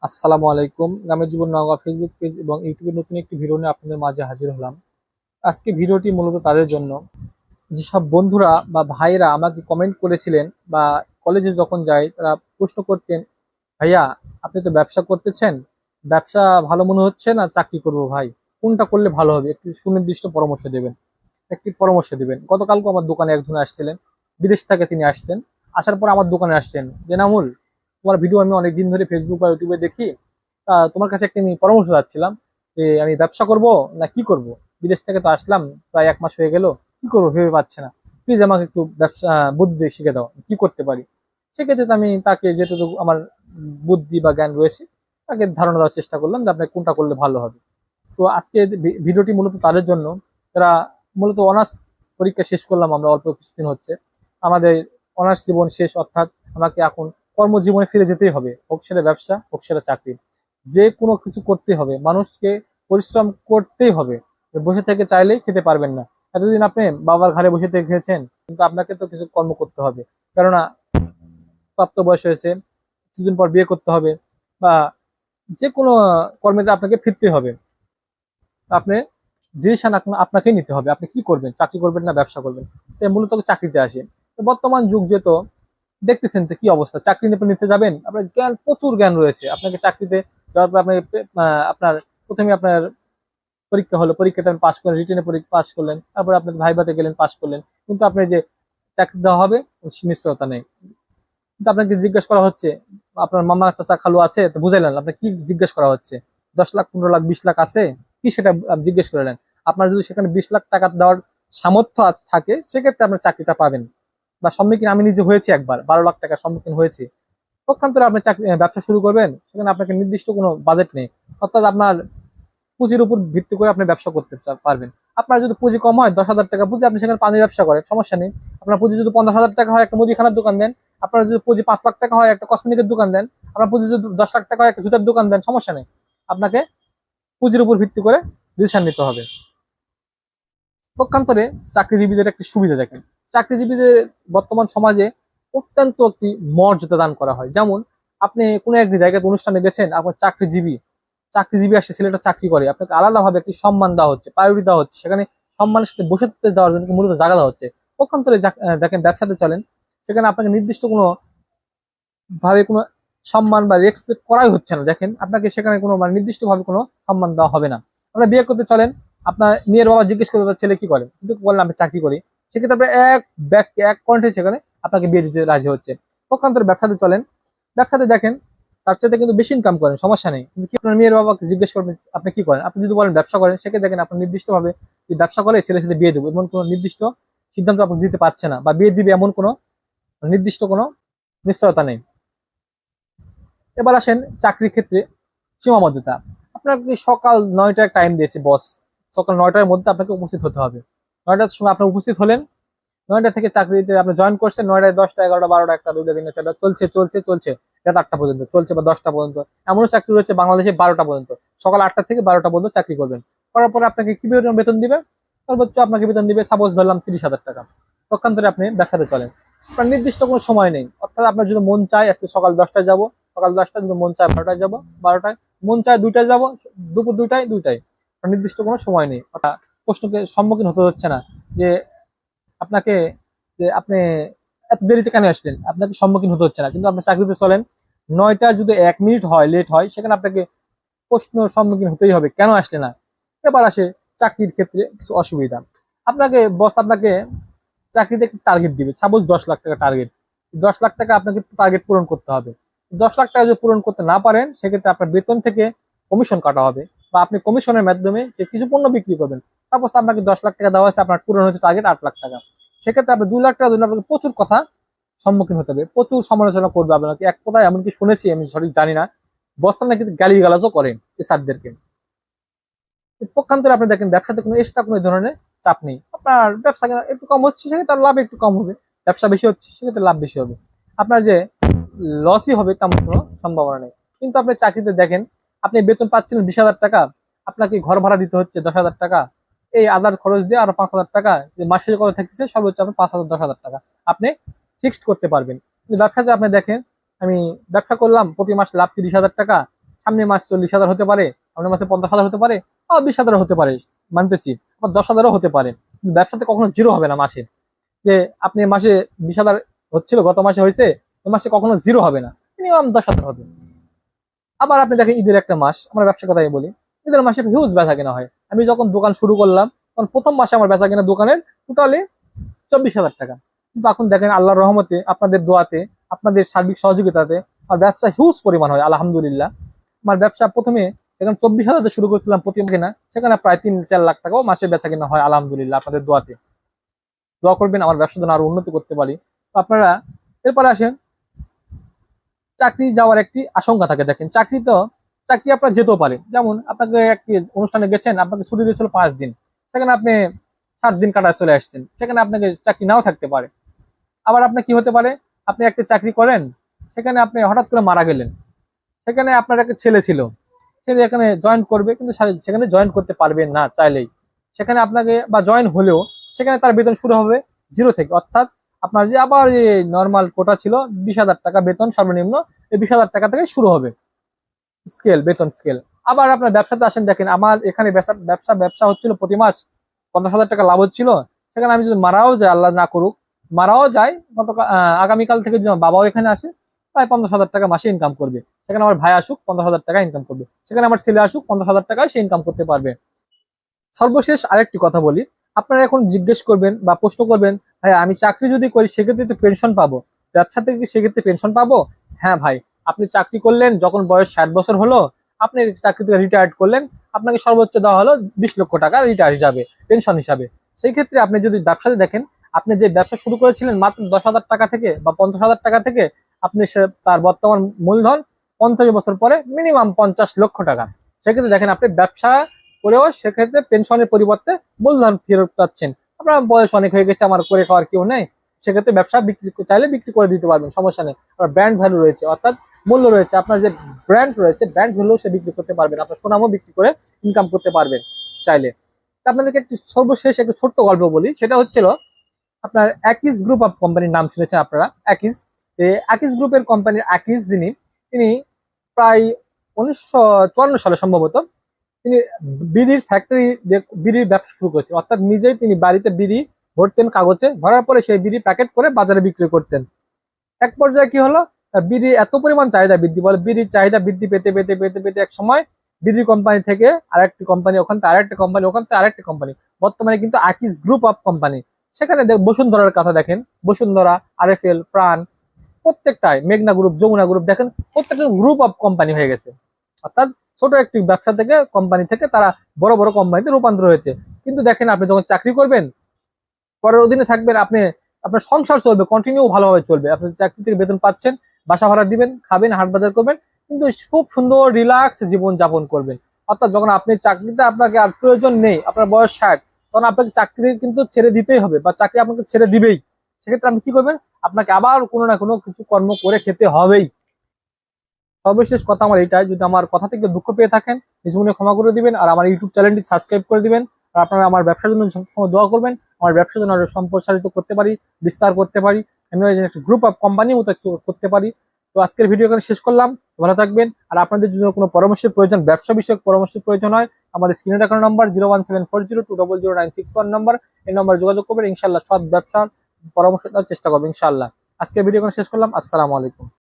আসসালামু আলাইকুম। গ্রামের জীবন নওগাঁ ফেসবুক পেজ এবং ইউটিউবের নতুন একটি ভিডিও নিয়ে আপনাদের মাঝে হাজির হলাম। আজকে ভিডিওটি মূলত তাদের জন্য যেসব বন্ধুরা বা ভাইয়েরা আমাকে কমেন্ট করেছিলেন বা কলেজে যখন যাই তারা প্রশ্ন করতেন, ভাইয়া আপনি তো ব্যবসা করতেছেন, ব্যবসা ভালো মনে হচ্ছে না চাকরি করবো ভাই, কোনটা করলে ভালো হবে, একটু সুনির্দিষ্ট পরামর্শ দেবেন। গতকালকে আমার দোকানে একজন আসছিলেন, বিদেশ থেকে তিনি আসছেন। আসার পর আমার দোকানে আসছেন যে, নামুল, তোমার ভিডিও আমি অনেকদিন ধরে ফেসবুক বা ইউটিউবে দেখি, তোমার কাছে একটা আমি পরামর্শ চাচ্ছিলাম যে আমি ব্যবসা করব না কি করব। বিদেশ থেকে তো আসলাম, প্রায় 1 মাস হয়ে গেল, কি করবো ভেবে পাচ্ছে না। প্লিজ আমাকে একটু ব্যবসা বুদ্ধি শিখে দাও, কি করতে পারি। সেক্ষেত্রে তো আমি তাকে যেটুকু আমার বুদ্ধি বা জ্ঞান রয়েছে তাকে ধারণা দেওয়ার চেষ্টা করলাম যে আপনি কোনটা করলে ভালো হবে। তো আজকে ভিডিওটি মূলত তাদের জন্য যারা মূলত অনার্স পরীক্ষা শেষ করলাম আমরা, অল্প কিছুদিন হচ্ছে আমাদের অনার্স জীবন শেষ, অর্থাৎ আমাকে এখন কর্মজীবনে ফিরে যেতেই হবে, হোক সেটা ব্যবসা হোক সেটা চাকরি, যে কোনো কিছু করতে হবে, মানুষকে পরিশ্রম করতেই হবে। বসে থেকে চাইলেই খেতে পারবেন না। এতদিন আপনি বাবার ঘরে বসে থেকে খেয়েছেন, কিন্তু আপনাকে তো কিছু কর্ম করতে হবে, কেননা প্রাপ্ত বয়স হয়েছে, কিছুদিন পর বিয়ে করতে হবে বা যে কোনো কর্মেতে আপনাকে ফিরতে হবে। আপনি ডিসিশন আপনাকেই নিতে হবে, আপনি কি করবেন, চাকরি করবেন না ব্যবসা করবেন। তো মূলত চাকরিতে আসে। তো বর্তমান যুগ যেহেতু দেখতেছেন যে কি অবস্থা, চাকরি নিতে যাবেন, আপনার জ্ঞান, প্রচুর জ্ঞান রয়েছে, আপনাকে চাকরিতে যাওয়ার পর আপনি আপনার প্রথমে আপনার পরীক্ষা হলো, পরীক্ষাতে আপনি পাস করলেন, রিটেনে পরীক্ষা পাস করলেন, তারপর আপনি ভাইভাতে গেলেন, পাস করলেন, কিন্তু আপনি যে চাকরি দেওয়া হবে নিশ্চয়তা নেই। কিন্তু আপনাকে জিজ্ঞেস করা হচ্ছে, আপনার মামা চাচা খালু আছে তো বুঝাইলেন, আপনাকে কি জিজ্ঞেস করা হচ্ছে, 10 লাখ 15 লাখ 20 লাখ আছে কি, সেটা আপনি জিজ্ঞেস করলেন। আপনার যদি সেখানে 20 লাখ টাকা দেওয়ার সামর্থ্য থাকে, সেক্ষেত্রে আপনার চাকরিটা পাবেন। বা সম্মুখীন আমি নিজে হয়েছি, একবার 12 লাখ টাকার সম্মুখীন হয়েছি। পক্ষান্তরে আপনি চাকরি ব্যবসা শুরু করবেন, সেখানে আপনাকে নির্দিষ্ট কোনো বাজেট নেই, অর্থাৎ আপনার পুঁজির উপর ভিত্তি করে আপনি ব্যবসা করতে পারবেন। আপনার যদি পুঁজি কম হয়, 10,000 টাকা পুঁজি, আপনি সেখানে পানির ব্যবসা করেন, সমস্যা নেই। আপনার পুঁজি যদি 50,000 টাকা হয়, একটা মুদিখানার দোকান দেন। আপনার যদি পুঁজি 5 লাখ টাকা হয়, একটা কসমেটিকের দোকান দেন। আপনার পুঁজি যদি 10 লাখ টাকা হয়, একটা জুতার দোকান দেন, সমস্যা নেই। আপনাকে পুঁজির উপর ভিত্তি করে ডিসিশন নিতে হবে। পক্ষান্তরে চাকরিজীবীদের একটি সুবিধা দেখেন, চাকরিজীবীদের বর্তমান সমাজে অত্যন্ত একটি মর্যাদা দান করা হয়। যেমন আপনি কোনো একটি জায়গায় অনুষ্ঠানে গেছেন, আপনার চাকরিজীবী চাকরিজীবী আসছে, ছেলেটা চাকরি করে, আপনাকে আলাদাভাবে একটি সম্মান দেওয়া হচ্ছে, প্রায়োরিটি দেওয়া হচ্ছে, সেখানে সম্মানের সাথে বসে দেওয়ার জন্য মূলত জায়গা দেওয়া হচ্ছে। পক্ষান্তরে দেখেন ব্যবসাতে চলেন, সেখানে আপনাকে নির্দিষ্ট কোনো ভাবে কোনো সম্মান বা রেসপেক্ট করাই হচ্ছে না। দেখেন আপনাকে সেখানে কোনো মানে নির্দিষ্ট ভাবে কোনো সম্মান দেওয়া হবে না। আপনার বিয়ে করতে চলেন, আপনার মেয়ের বাবা জিজ্ঞেস করবে ছেলে কি করে, কিন্তু বললেন আমি চাকরি করি, সেক্ষেত্রে আপনার এক ব্যক্তি এক কণ্ঠে সেখানে আপনাকে বিয়ে দিতে রাজি হচ্ছে। পক্ষান্তরে ব্যবসাতে চলেন, ব্যবসাতে দেখেন তার চাইতে কিন্তু বেশি ইনকাম করেন, সমস্যা নেই, কিন্তু কি আপনার মেয়ের বাবাকে জিজ্ঞেস করবেন আপনি কি করেন। আপনি যদি বলেন ব্যবসা করেন, সেক্ষেত্রে দেখেন আপনার নির্দিষ্ট ভাবে যে ব্যবসা করে ছেলের সাথে বিয়ে দেবো এমন কোনো নির্দিষ্ট সিদ্ধান্ত আপনি দিতে পারছে না, বা বিয়ে দিবে এমন কোনো নির্দিষ্ট কোনো নিশ্চয়তা নেই। এবার আসেন চাকরির ক্ষেত্রে সীমাবদ্ধতা। আপনাকে সকাল 9টায় টাইম দিয়েছে বস, সকাল 9টার মধ্যে আপনাকে উপস্থিত হতে হবে। 9টার সময় আপনি উপস্থিত হলেন, 9টা থেকে চাকরিতে আপনি জয়েন করছেন, 9টায় 10টা 11টা 12টা 1টা 2টা 3টা 4টা চলছে চলছে চলছে, রাত 8টা পর্যন্ত চলছে, বা 10টা পর্যন্ত। এমনও চাকরি রয়েছে বাংলাদেশে 12টা পর্যন্ত, সকাল 8টা থেকে 12টা পর্যন্ত চাকরি করবেন। করার পরে আপনাকে কি বেতন দিবে, সর্বোচ্চ আপনাকে বেতন দিবে সাপোজ ধরলাম 30,000 টাকা। পক্ষান্তরে আপনি ব্যবসাতে চলেন, আপনার নির্দিষ্ট কোনো সময় নেই, অর্থাৎ আপনার যদি মন চায় আজকে সকাল 10টায় যাবো, সকাল 10টা, যদি মন চায় 12টায় যাবো 12টায়, মন চায় 2টায় যাবো, দুপুর 2টায় নির্দিষ্ট কোনো সময় নেই। অর্থাৎ প্রশ্নকে সম্মুখীন হতে হচ্ছে না যে আপনাকে, যে আপনি এত দেরিতে কেন আসলেন, আপনাকে সম্মুখীন হতে হচ্ছে না। কিন্তু আপনি চাকরিতে চলেন, 9টার যদি 1 মিনিট হয় লেট হয়, সেখানে আপনাকে প্রশ্ন সম্মুখীন হতেই হবে, কেন আসলে না। এবার আসে চাকরির ক্ষেত্রে কিছু অসুবিধা। আপনাকে বস আপনাকে চাকরিতে একটা টার্গেট দিবে, সাপোজ 10 লাখ টাকা টার্গেট, 10 লাখ টাকা আপনাকে টার্গেট পূরণ করতে হবে। 10 লাখ টাকা যদি পূরণ করতে না পারেন, সেক্ষেত্রে আপনার বেতন থেকে কমিশন কাটা হবে, বা আপনি কমিশনের মাধ্যমে সে কিছু পণ্য বিক্রি করবেন। সাপোজ আপনাকে 10 লাখ টাকা দেওয়া হয়েছে, আপনার পূরণ হচ্ছে টার্গেট 8 লাখ টাকা, সেক্ষেত্রে আপনি 2 লাখ টাকা জন্য আপনাকে প্রচুর কথা সম্মুখীন হতে হবে, প্রচুর সমালোচনা করবে আপনাকে। এক কথায় এমনকি শুনেছি, আমি সঠিক জানি না, বস্তা নাকি গালি গালাজও করেন এই স্যারদেরকে। পক্ষান্তরে আপনি দেখেন ব্যবসাতে কোনো এক্সট্রা কোনো ধরনের চাপ নেই, আপনার ব্যবসা একটু কম হচ্ছে, সেক্ষেত্রে লাভ একটু কম হবে, ব্যবসা বেশি হচ্ছে সেক্ষেত্রে লাভ বেশি হবে। আপনার যে লসই হবে তেমন কোনো সম্ভাবনা নেই। কিন্তু আপনি চাকরিতে দেখেন, আপনি বেতন পাচ্ছেন 20,000 টাকা, আপনাকে ঘর ভাড়া দিতে হচ্ছে 10,000 টাকা, এই আদার খরচ দিয়ে আরো 5,000 টাকা, মাসে কত থাকছে সর্বোচ্চ আপনি 5,000 10,000 টাকা আপনি ফিক্সড করতে পারবেন। কিন্তু ব্যবসাতে আপনি দেখেন, আমি ব্যবসা করলাম, প্রতি মাস লাভ 30,000 টাকা, সামনের মাস 40,000 হতে পারে, সামনের মাসে 50,000 হতে পারে, 20,000 হতে পারে, মানতেছি, আবার 10,000 হতে পারে। ব্যবসাতে কখনো জিরো হবে না মাসে, যে আপনি মাসে 20,000 হচ্ছিল, গত মাসে হয়েছে, এই মাসে কখনো জিরো হবে না, মিনিমাম 10,000 হবে। আবার আপনি দেখেন ঈদের একটা মাস, আমরা ব্যবসার কথাই বলি, ঈদের মাসে হিউজ বেচা কেনা হয়। আমি যখন দোকান শুরু করলাম তখন প্রথম মাসে আমার বেচা কেনা দোকানের টোটালি 24,000 টাকা। কিন্তু এখন দেখেন আল্লাহর রহমতে, আপনাদের দোয়াতে, আপনাদের সার্বিক সহযোগিতাতে আমার ব্যবসা হিউজ পরিমাণ হয় আলহামদুলিল্লাহ। আমার ব্যবসা প্রথমে যেখানে 24,000 শুরু করছিলাম প্রতি কেনা, সেখানে প্রায় 3-4 লাখ টাকাও মাসে বেচা কেনা হয় আলহামদুলিল্লাহ। আপনাদের দোয়াতে দোয়া করবেন আমার ব্যবসা যেন আরো উন্নতি করতে পারি। তো আপনারা এরপরে আসেন, চাকরি যাওয়ার একটি আশঙ্কা থাকে। দেখেন চাকরি আপনার যেতেও পারে, যেমন আপনাকে একটি অনুষ্ঠানে গেছেন, আপনাকে ছুটি দিয়েছিল 5 দিন, সেখানে আপনি 7 দিন কাটায় চলে আসছেন, সেখানে আপনাকে চাকরি নাও থাকতে পারে। আবার আপনার কি হতে পারে, আপনি একটা চাকরি করেন, সেখানে আপনি হঠাৎ করে মারা গেলেন, সেখানে আপনার একটা ছেলে ছিল, ছেলে এখানে জয়েন করবে, কিন্তু সেখানে জয়েন করতে পারবেন না চাইলেই। সেখানে আপনাকে বা জয়েন হলেও সেখানে তার বেতন শুরু হবে জিরো থেকে, অর্থাৎ আপনার যে আবার যে নর্মাল কোটা ছিল 20,000 টাকা বেতন সর্বনিম্ন, এই 20,000 টাকা থেকে শুরু হবে বেতন স্কেল। আবার আপনার ব্যবসাতে আসেন, দেখেন আমার এখানে ব্যবসা হচ্ছিল প্রতি মাস 50,000 টাকা লাভ হচ্ছিল, সেখানে আমি যদি মারাও যাই, আল্লাহ না করুক, মারাও যায়, আগামীকাল থেকে যদি আমার বাবাও এখানে আসে, প্রায় 50,000 টাকা মাসে ইনকাম করবে। সেখানে আমার ভাই আসুক 50,000 টাকা ইনকাম করবে, সেখানে আমার ছেলে আসুক 50,000 টাকায় সে ইনকাম করতে পারবে। সর্বশেষ আরেকটি কথা বলি, আপনারা এখন জিজ্ঞেস করবেন বা প্রশ্ন করবেন, ভাই আমি চাকরি যদি করি সেক্ষেত্রে তো পেনশন পাবো, ব্যবসা থেকে কি সেক্ষেত্রে পেনশন পাবো? হ্যাঁ ভাই, আপনি চাকরি করলেন, যখন বয়স 60 বছর হলো, আপনি চাকরি থেকে রিটায়ার্ড করলেন, আপনাকে সর্বোচ্চ দেওয়া হলো 20 লক্ষ টাকা রিটায়ার হিসাবে, পেনশন হিসাবে। সেই ক্ষেত্রে আপনি যদি ব্যবসাতে দেখেন, আপনি যে ব্যবসা শুরু করেছিলেন মাত্র 10,000 টাকা থেকে বা 50,000 টাকা থেকে, আপনি তার বর্তমান মূলধন 50 বছর পরে মিনিমাম 50 লক্ষ টাকা। সেক্ষেত্রে দেখেন আপনি ব্যবসা করেও সেক্ষেত্রে পেনশনের পরিবর্তে মূলধন ফেরত পাচ্ছেন। আপনার বয়স অনেক হয়ে গেছে, আমার করে খাওয়ার কেউ নেই, সেক্ষেত্রে ব্যবসা বিক্রি চাইলে বিক্রি করে দিতে পারবেন, সমস্যা নেই। আপনার ব্র্যান্ড ভ্যালু রয়েছে, অর্থাৎ মূল্য রয়েছে, আপনার যে ব্র্যান্ড রয়েছে, ব্র্যান্ড ভ্যালু সে বিক্রি করতে পারবেন, আপনার সুনামও বিক্রি করে ইনকাম করতে পারবেন চাইলে। আপনাদেরকে একটি সর্বশেষ একটা ছোট্ট গল্প বলি, সেটা হচ্ছিল আপনার অ্যাকিস গ্রুপ অফ কোম্পানির নাম শুনেছেন আপনারা, অ্যাকিস। অ্যাকিস গ্রুপের কোম্পানির অ্যাকিস তিনি প্রায় 1954 সালে সম্ভবত তিনি বিড়ির ফ্যাক্টরি, বিড়ির ব্যবসা শুরু করেছেন, অর্থাৎ নিজেই তিনি বাড়িতে বিড়ি ভরতেন, কাগজে ভরার পরে সেই বিড়ি প্যাকেট করে বাজারে বিক্রি করতেন। এক পর্যায়ে কি হলো, বিড়ি এত পরিমাণ চাহিদা বৃদ্ধি, বলে বিড়ির চাহিদা বৃদ্ধি পেতে পেতে পেতে পেতে এক সময় বিড়ি কোম্পানি থেকে আরেকটি কোম্পানি, ওখান থেকে আরেকটা কোম্পানি, ওখান থেকে আরেকটা কোম্পানি, বর্তমানে কিন্তু আকিস গ্রুপ অফ কোম্পানি। সেখানে বসুন্ধরার কথা দেখেন, বসুন্ধরা, আরএফএল, প্রাণ, প্রত্যেকটাই, মেঘনা গ্রুপ, যমুনা গ্রুপ, দেখেন প্রত্যেকটা গ্রুপ অফ কোম্পানি হয়ে গেছে। অর্থাৎ ছোট একটি ব্যবসা থেকে, কোম্পানি থেকে তারা বড় বড় কোম্পানিতে রূপান্তর হয়েছে। কিন্তু দেখেন আপনি যখন চাকরি করবেন, পরের অধীনে থাকবেন, আপনার সংসার চলবে, কন্টিনিউ ভালোভাবে চলবে, আপনি চাকরি থেকে বেতন পাচ্ছেন, বাসা ভাড়া দিবেন, খাবেন, হাট বাজার করবেন, কিন্তু খুব সুন্দর রিল্যাক্স জীবন যাপন করবেন। অর্থাৎ যখন আপনি চাকরিতে আপনাকে আর প্রয়োজন নেই, আপনার বয়স 60, তখন আপনাকে চাকরি কিন্তু ছেড়ে দিতেই হবে, বা চাকরি আপনাকে ছেড়ে দিবেই। সেক্ষেত্রে আপনি কি করবেন, আপনাকে আবার কোনো না কোনো কিছু কর্ম করে খেতে হবেই। সর্বশেষ কথা আমার এটাই, যদি আমার কথা থেকে দুঃখ পেয়ে থাকেন নিজ মনে ক্ষমা করে দিবেন, আর আমার ইউটিউব চ্যানেলটি সাবস্ক্রাইব করে দিবেন। আর আপনারা আমার ব্যবসার জন্য সবসময় দোয়া করবেন, আমার ব্যবসার জন্য আরো সম্প্রসারিত করতে পারি, বিস্তার করতে পারি, আমি একটা গ্রুপ অফ কোম্পানির মতো করতে পারি। তো আজকের ভিডিও এখানে শেষ করলাম, ভালো থাকবেন। আর আপনাদের যদি কোনো পরামর্শের প্রয়োজন, ব্যবসা বিষয়ক পরামর্শের প্রয়োজন হয়, আমাদের স্ক্রিনে দেখানো নাম্বার 01740200961 নম্বর, এই নম্বরে যোগাযোগ করবেন, ইনশাল্লাহ সৎ ব্যবসার পরামর্শ দেওয়ার চেষ্টা করবেন ইনশাল্লাহ। আজকের ভিডিও এখানে শেষ করলাম, আসসালামু আলাইকুম।